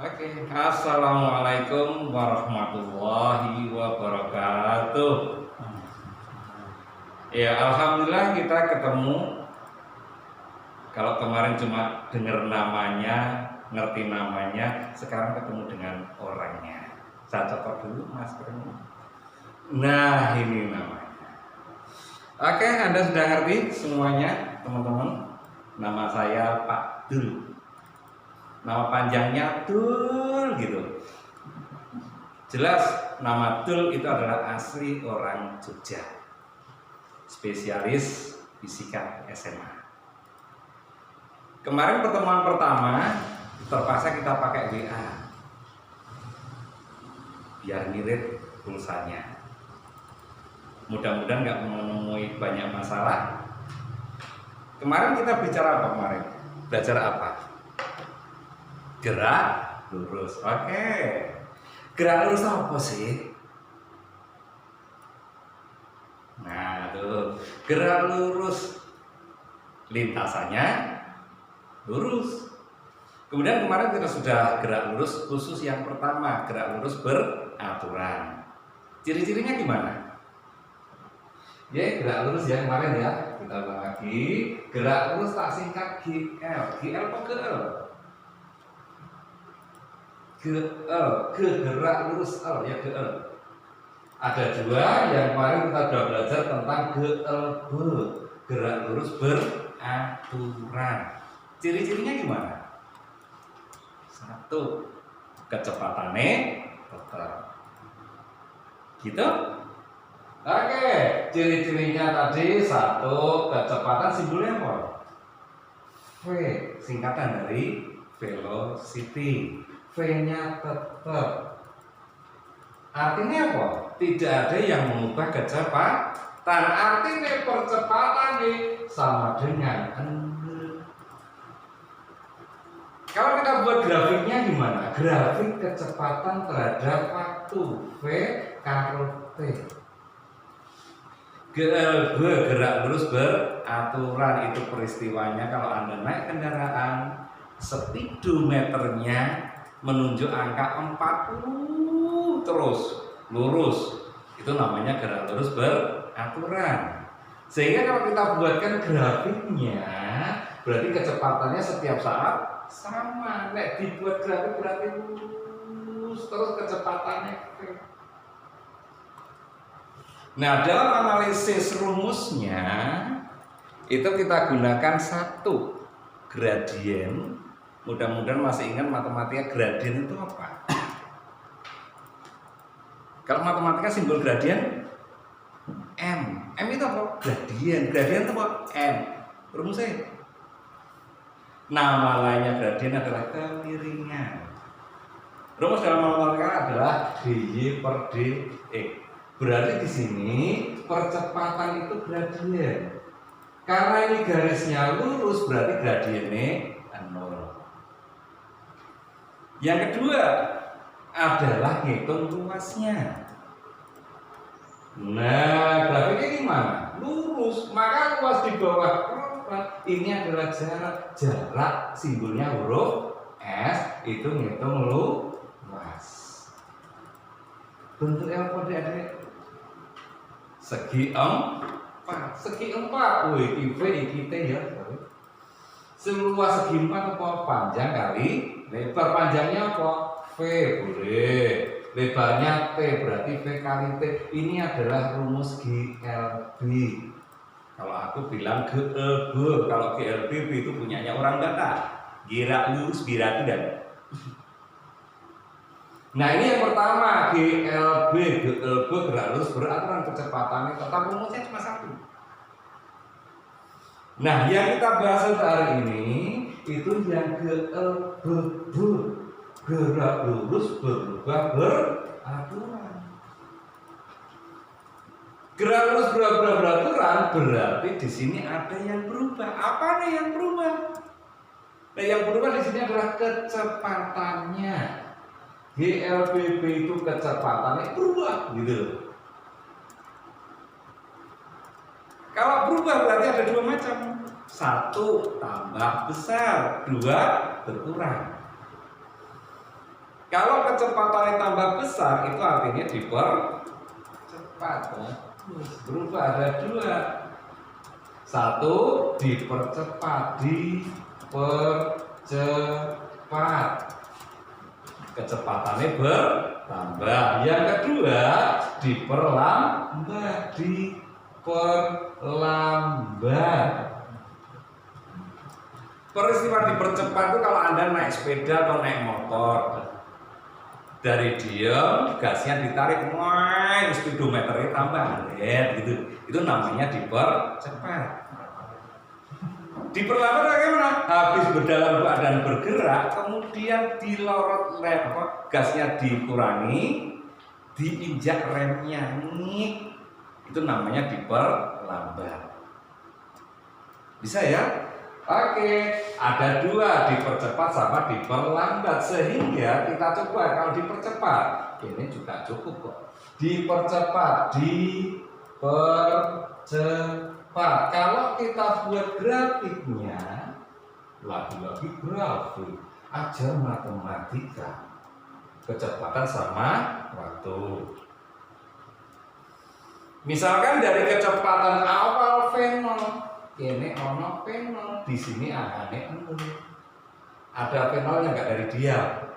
Oke, assalamualaikum warahmatullahi wabarakatuh. Ya, alhamdulillah kita ketemu. Kalau kemarin cuma dengar namanya, ngerti namanya, sekarang ketemu dengan orangnya. Saya copot dulu maskernya. Nah, ini namanya. Oke, Anda sudah ngerti semuanya, teman-teman. Nama saya Pak Dul. Nama panjangnya Dul gitu. Jelas nama Dul itu adalah asli orang Jogja. Spesialis fisika SMA. Kemarin pertemuan pertama terpaksa kita pakai WA. Biar mirip pulsanya. Mudah-mudahan nggak menemui banyak masalah. Kemarin kita bicara apa kemarin? Belajar apa? Gerak lurus. Oke. Gerak lurus apa sih? Nah, tuh. Gerak lurus. Lintasannya lurus. Kemudian kemarin kita sudah gerak lurus khusus yang pertama, gerak lurus beraturan. Ciri-cirinya gimana? Ya, gerak lurus ya kemarin ya. Kita ulang lagi. Gerak lurus tak singkat GL. GL apa GL? Gerak lurus L ya GL. Ada dua yang kemarin kita sudah belajar tentang GLB, gerak lurus beraturan. Ciri-cirinya gimana? Satu, kecepatannya tetap. Gitu? Oke, ciri-cirinya tadi satu, kecepatan simbolnya apa? V, singkatan dari velocity. V-nya tetap. Artinya apa? Tidak ada yang mengubah kecepatan. Artinya percepatan sama dengan N. Kalau kita buat grafiknya gimana? Grafik kecepatan terhadap waktu V karo T. GLB, gerak lurus beraturan, itu peristiwanya kalau Anda naik kendaraan speedometernya menunjuk angka 40 terus lurus, itu namanya gerak lurus beraturan. Sehingga kalau kita buatkan grafiknya, berarti kecepatannya setiap saat sama. Nek dibuat grafik berarti lurus terus kecepatannya. Nah, dalam analisis rumusnya itu kita gunakan satu gradien. Mudah-mudahan masih ingat matematika gradien itu apa? Kalau matematika simbol gradien M. M itu apa? Gradien. Gradien itu apa? M. Rumusnya. Nama lainnya gradien adalah kemiringan. Rumus dalam matematika adalah dy per dx. Berarti di sini percepatan itu gradien. Karena ini garisnya lurus, berarti gradiennya 0. Yang kedua adalah ngitung ruasnya. Nah, grafiknya gimana? Lurus, maka ruas di bawah ini adalah jarak. Jarak simbolnya huruf S, itu ngitung luas. Bentuknya apa adik-adik? Segi 4. Segi 4. Wih, IV T ya. Seluas segi 4 apa? Panjang kali lebar. Panjangnya apa? V boleh. Lebarnya T berarti V kali T. Ini adalah rumus GLB. Kalau aku bilang GLB, kalau GLB itu punyanya orang Batak. Gerak lurus beraturan. Nah, ini yang pertama, GLB gerak lurus beraturan, kecepatannya tetap, rumusnya cuma satu. Nah, yang kita bahas hari ini itu yang GLB, gerak lurus berubah beraturan. Gerak lurus berubah beraturan berarti di sini ada yang berubah. Apa nih yang berubah? Nah, yang berubah di sini adalah kecepatannya. GLBB itu kecepatannya berubah gitu. Kalau berubah berarti ada dua macam. Satu, tambah besar. Dua, berkurang. Kalau kecepatannya tambah besar, itu artinya dipercepat. Berubah ada dua. Satu, dipercepat, dipercepat. Kecepatannya bertambah. Yang kedua, diperlambat, diperlambat. Peristiwa dipercepat itu kalau Anda naik sepeda atau naik motor, dari diem, gasnya ditarik, wah, speedometernya tambah, gitu. Itu namanya dipercepat. Diperlambat bagaimana? Habis dalam keadaan bergerak, kemudian dilorot rem, gasnya dikurangi, diinjak remnya, itu namanya diperlambat. Bisa ya? Oke, ada dua, dipercepat sama diperlambat. Sehingga kita coba kalau dipercepat, ini juga cukup kok. Dipercepat, dipercepat. Kalau kita buat grafiknya, lagi-lagi grafik, ajar matematika, kecepatan sama waktu. Misalkan dari kecepatan awal V0, ini ono V0, di sini angkanya 0. Ada V0-nya nggak dari dia.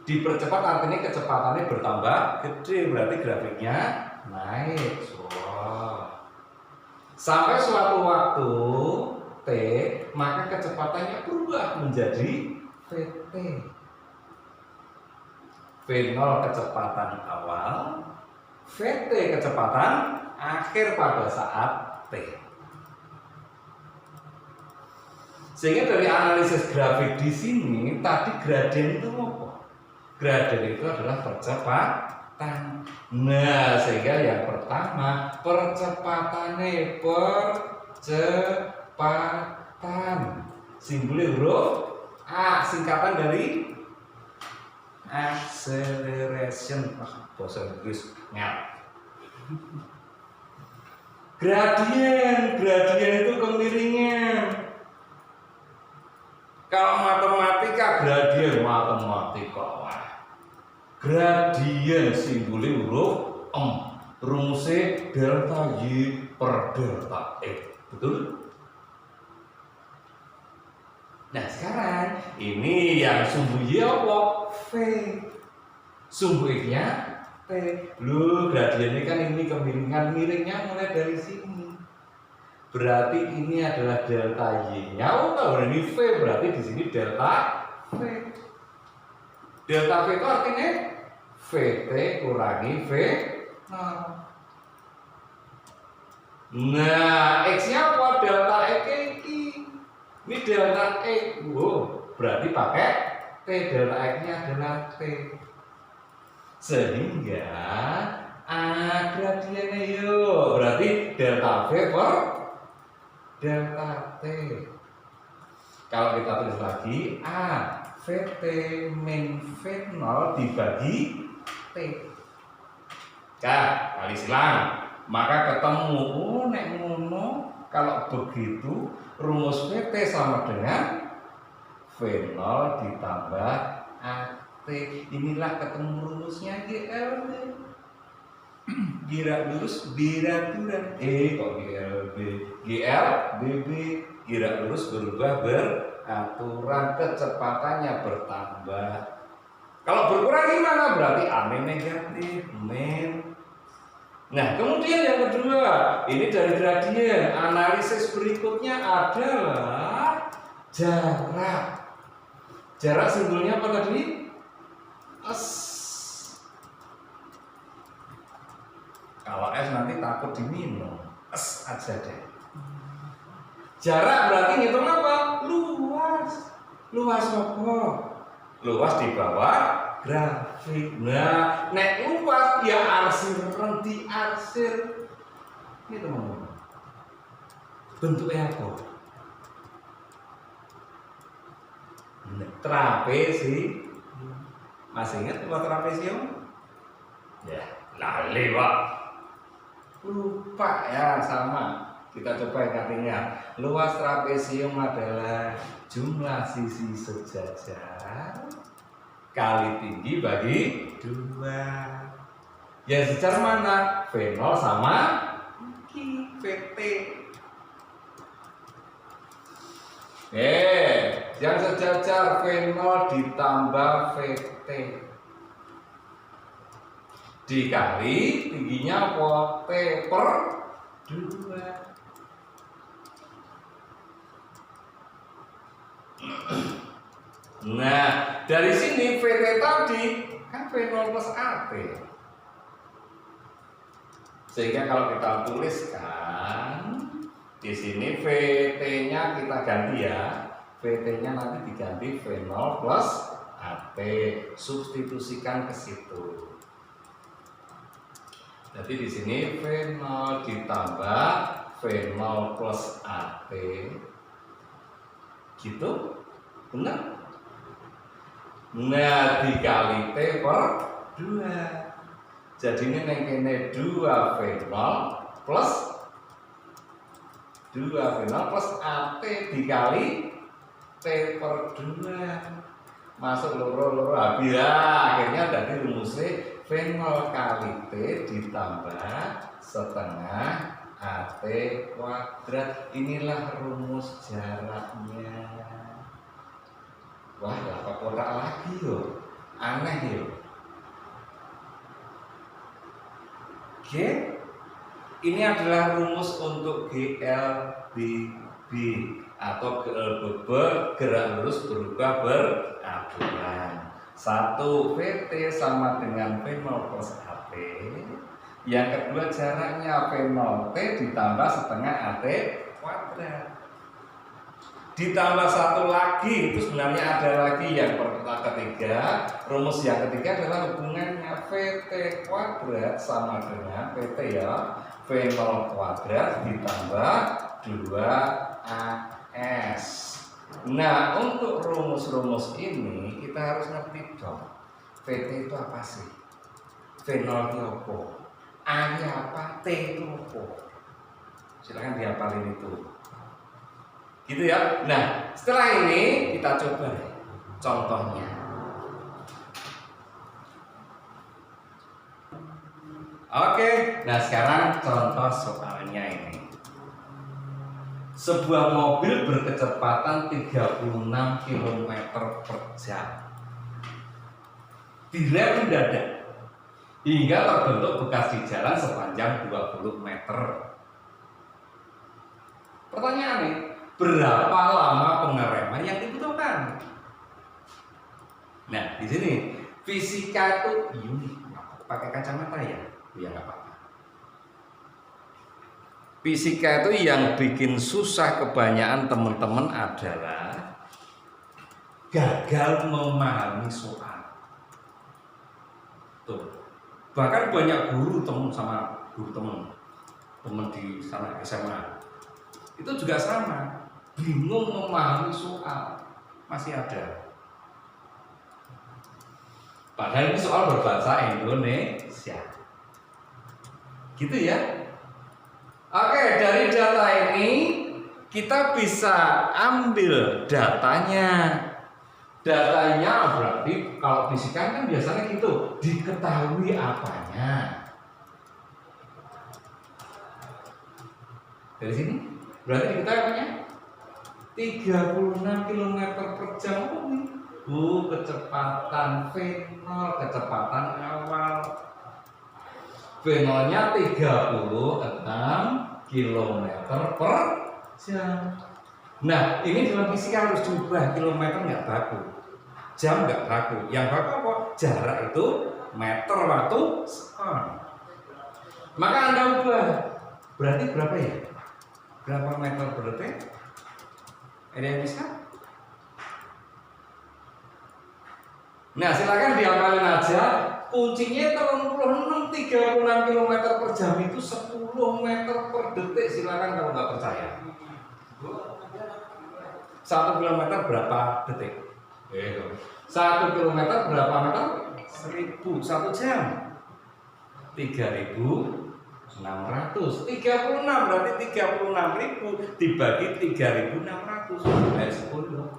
Dipercepat artinya kecepatannya bertambah gede, berarti grafiknya naik. Wow. Sampai suatu waktu T, maka kecepatannya berubah menjadi VT. V0 kecepatan awal, VT kecepatan akhir pada saat T. Sehingga dari analisis grafik di sini, tadi gradien itu apa? Gradien itu adalah percepatan. Nah, sehingga yang pertama percepatannya, percepatan. Simbolnya huruf A, singkatan dari acceleration. Bahasa Inggris ngap. Gradien itu kemiringan. Kalau matematika gradien matematika, wah. Gradien simbolnya huruf M, rumusnya delta Y per delta X, betul? Nah sekarang ini yang sumbu Y apa? V. Sumbu X-nya T. Loh, gradiennya kan ini kemiringan, miringnya mulai dari sini. Berarti ini adalah delta Y-nya. Oh, kalau ini V, berarti di sini delta V. Delta V itu artinya VT kurangi V. Nah, X-nya apa? Delta X ini. Ini delta X. Wow, berarti pakai T. Delta X-nya adalah T. Sehingga gradiennya yuk. Berarti delta V per delta T. Kalau kita tulis lagi A VT min V0 dibagi T. Kali silang. Maka ketemu, oh nek ngono, kalau begitu rumus VT sama dengan V0 ditambah AT. Inilah ketemu rumusnya GLB. Gerak lurus biraturan. Kok GLB? GLBB. Gerak lurus berubah beraturan, kecepatannya bertambah. Kalau berkurang gimana? Berarti A negatif, min. Nah, kemudian yang kedua, ini dari gradien. Analisis berikutnya adalah jarak. Jarak simbolnya apa tadi? S. Kalau S nanti takut diminum. S aja deh. Jarak berarti ngitung apa? Luas. Luas apa? Luas di bawah grafik. Nah, nek luas ya arsir, renti arsir. Ini teman-teman. Bentuknya apa? Trapesi. Masih ingat apa trapesium? Ya, lali Pak. Lupa ya, sama. Kita coba ingat. Luas trapesium adalah jumlah sisi sejajar kali tinggi bagi 2. Yang sejar mana? V0 sama VT. Yang sejajar V0 ditambah VT dikali tingginya apa? T per 2. Nah, dari sini VT tadi kan V0 plus AT. Sehingga kalau kita tuliskan di sini VT-nya kita ganti ya. VT-nya nanti diganti V0 plus AT. Substitusikan ke situ. Jadi di sini V0 ditambah V0 plus AT. Gitu? Benar? Nah, dikali T per 2. Jadi ini kene 2 V0 plus AT dikali T per 2. Masuk loro habis ya. Akhirnya dari rumusnya V0 kali T ditambah setengah AT kuadrat. Inilah rumus jaraknya. Wah, apa kotak lagi yo? Aneh yo. G, ini adalah rumus untuk GLBB atau GLBB, gerak lurus berubah beraduan. 1 VT sama dengan V0 plus AT. Yang kedua jaraknya V0T ditambah setengah AT kuadrat. Ditambah satu lagi, itu sebenarnya ada lagi yang ketiga. Rumus yang ketiga adalah hubungannya VT kuadrat sama dengan VT ya, V0 kuadrat ditambah 2AS. Nah, untuk rumus-rumus ini kita harus ngerti dong. VT itu apa sih? V0 itu apa? A-nya apa? T itu apa? Silahkan dihafalin itu. Gitu ya. Nah, setelah ini kita coba contohnya. Oke, nah sekarang contoh soalnya ini. Sebuah mobil berkecepatan 36 km per jam direm mendadak hingga terbentuk bekas di jalan sepanjang 20 meter. Pertanyaannya, berapa lama pengereman yang dibutuhkan? Nah, di sini fisika itu ini pakai kacamata ya, ya nggak apa-apa. Fisika itu yang bikin susah kebanyakan teman-teman adalah gagal memahami soal. Tuh, bahkan banyak guru teman sama guru teman di sana SMA itu juga sama. Bingung memahami soal, masih ada. Padahal ini soal berbahasa Indonesia. Gitu ya. Oke, dari data ini kita bisa ambil datanya. Datanya berarti kalau fisika kan biasanya gitu, diketahui apanya. Dari sini berarti diketahui apanya? 36 km per jam. Kecepatan V0, kecepatan awal. V0 nya 36 km per jam. Nah, ini dalam fisika harus diubah. Kilometer nggak baku, jam nggak baku. Yang baku apa? Jarak itu meter waktu sekon. Maka Anda ubah. Berarti berapa ya? Berapa meter per detik? Ada yang bisa? Nah, silakan dihafalin aja. Kuncinya 36 km per jam itu 10 meter per detik. Silakan kalau nggak percaya. 1 kilometer berapa detik? 1 kilometer berapa meter? 1000. 1 jam 3600. 36 berarti 36.000 dibagi 3600 dari 10.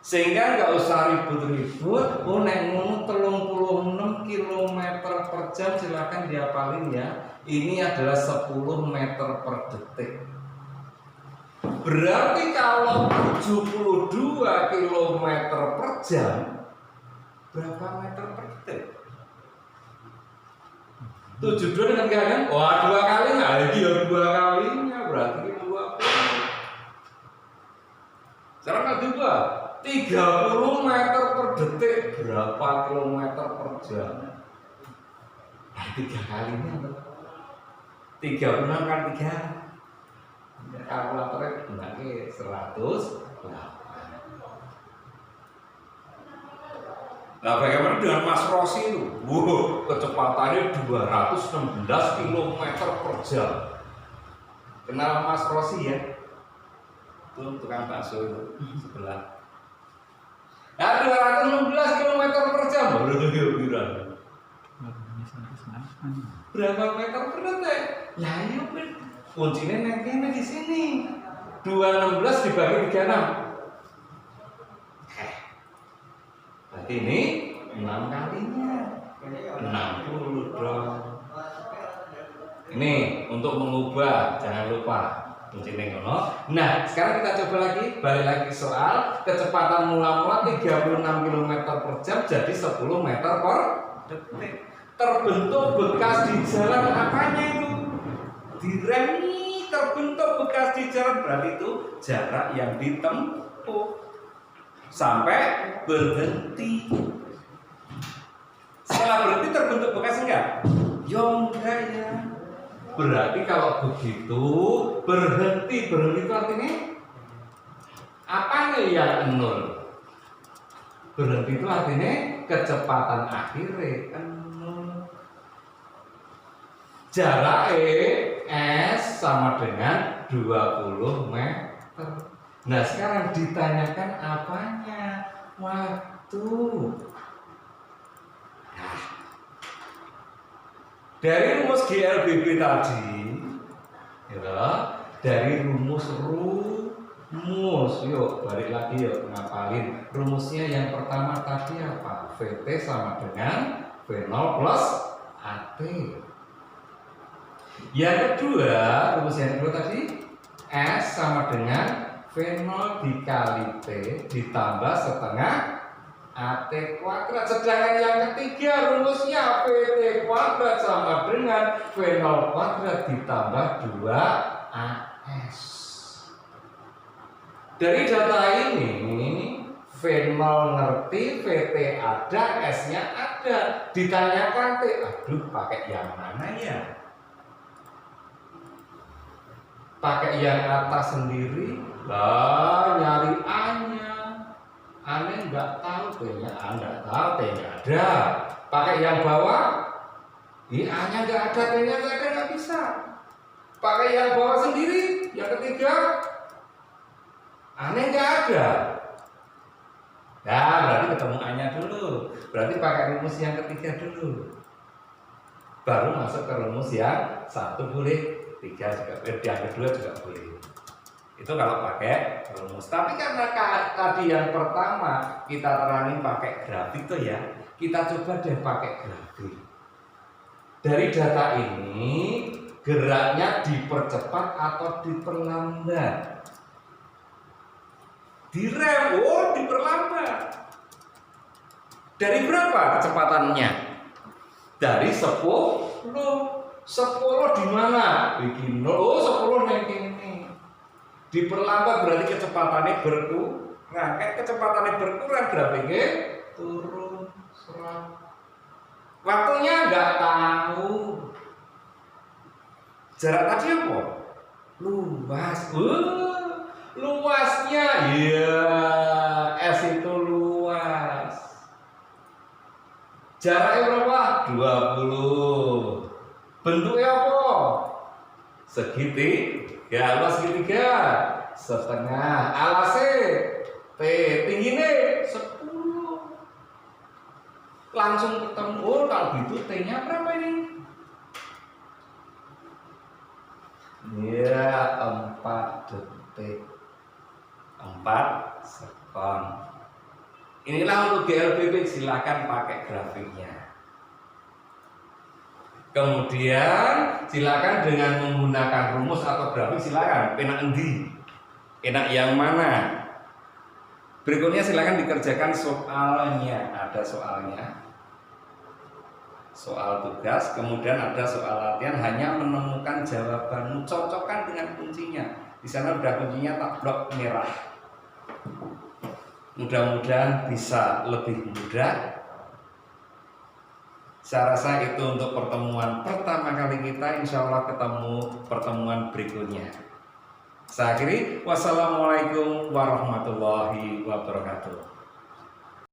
Sehingga nggak usah ribut-ribut. Oh, nek ngono 36 km per jam, silakan dihafalin ya. Ini adalah 10 meter per detik. Berarti kalau 72 km per jam, berapa meter per detik? 72 dengan kalian, wah 2 kali nggak lagi ya, 2 kalinya berarti 20. Sekarang kan 30 meter per detik, berapa kilometer per jam? Nah, 3 kalinya 36 kali 3. Kalkulatornya gunakan 108. Nah, bagaimana dengan Mas Rosi itu? Wow, kecepatannya 216 km per jam. Kenal Mas Rosi ya? Itu tukang bakso itu sebelah. Nah, 216 km per jam. Berapa meter per detik? Ya, yuk, kuncinya nanti di sini. 216 dibagi 36. Berarti ini 6 kalinya. 60 dong. Ini untuk mengubah, jangan lupa kuncinya ngono. Nah, sekarang kita coba lagi, balik lagi ke soal. Kecepatan mula-mula 36 km per jam jadi 10 meter per detik. Terbentuk bekas di jalan apanya itu? Direm nih, terbentuk bekas di jalan, berarti itu jarak yang ditempuh sampai berhenti. Setelah berhenti terbentuk bekas enggak? Ya enggak ya. Berarti kalau begitu berhenti itu artinya apanya yang nol? Berhenti itu artinya kecepatan akhirnya nol. Jarak S sama dengan 20 meter. Nah, sekarang ditanyakan apanya? Waktu. Nah, dari rumus GLBB tadi, ya, dari rumus, yuk balik lagi yuk ngapalin. Rumusnya yang pertama tadi apa? VT sama dengan V0 plus AT. Yang kedua, rumus yang kedua tadi S sama dengan V0 dikali T ditambah setengah AT kuadrat. Sedangkan yang ketiga rumusnya VT kuadrat sama dengan V0 kuadrat ditambah 2AS. Dari data ini V0 ngerti, VT ada, S-nya ada. Ditanyakan T, aduh pakai yang mana ya? Pakai yang atas sendiri? Lah, nyari A-nya. Aneh nggak tahu T-nya, nggak tahu T-nya ada. Pakai yang bawah? A-nya nggak ada, T-nya nggak ada, nggak bisa. Pakai yang bawah sendiri? Yang ketiga? Aneh nggak ada. Nah, berarti ketemu A-nya dulu. Berarti pakai rumus yang ketiga dulu. Baru masuk ke rumus yang satu boleh, tiga juga, yang kedua juga boleh. Itu kalau pakai rumus. Tapi karena tadi yang pertama kita terangin pakai grafik tuh ya, kita coba deh pakai grafik. Dari data ini geraknya dipercepat atau diperlambat? Direm, oh diperlambat. Dari berapa kecepatannya? Dari 10. 10 di mana? Begini. Oh, 10 ning kene. Diperlambat berarti kecepatannya berkurang. Kecepatannya berkurang grafiknya turun. Waktunya nggak tahu. Jarak tadi apa? Luas. Luasnya, iya, S itu luas. Jaraknya berapa? 20. Bentuknya apa? Segitiga. Luas segitiga setengah. Alasnya T, tingginya 10. Langsung ketemu. Oh, kalau gitu T-nya berapa ini? Ya, 4 detik. 4 sekon. Inilah untuk GLBP, silakan pakai grafiknya. Kemudian silakan dengan menggunakan rumus atau grafik, silakan enak endi, enak yang mana. Berikutnya silakan dikerjakan soalnya. Ada soalnya, soal tugas, kemudian ada soal latihan, hanya menemukan jawaban, cocokkan dengan kuncinya. Di sana udah kuncinya tak blok merah. Mudah-mudahan bisa lebih mudah. Saya rasa itu untuk pertemuan pertama kali kita. Insya Allah ketemu pertemuan berikutnya. Saya akhiri, wassalamualaikum warahmatullahi wabarakatuh.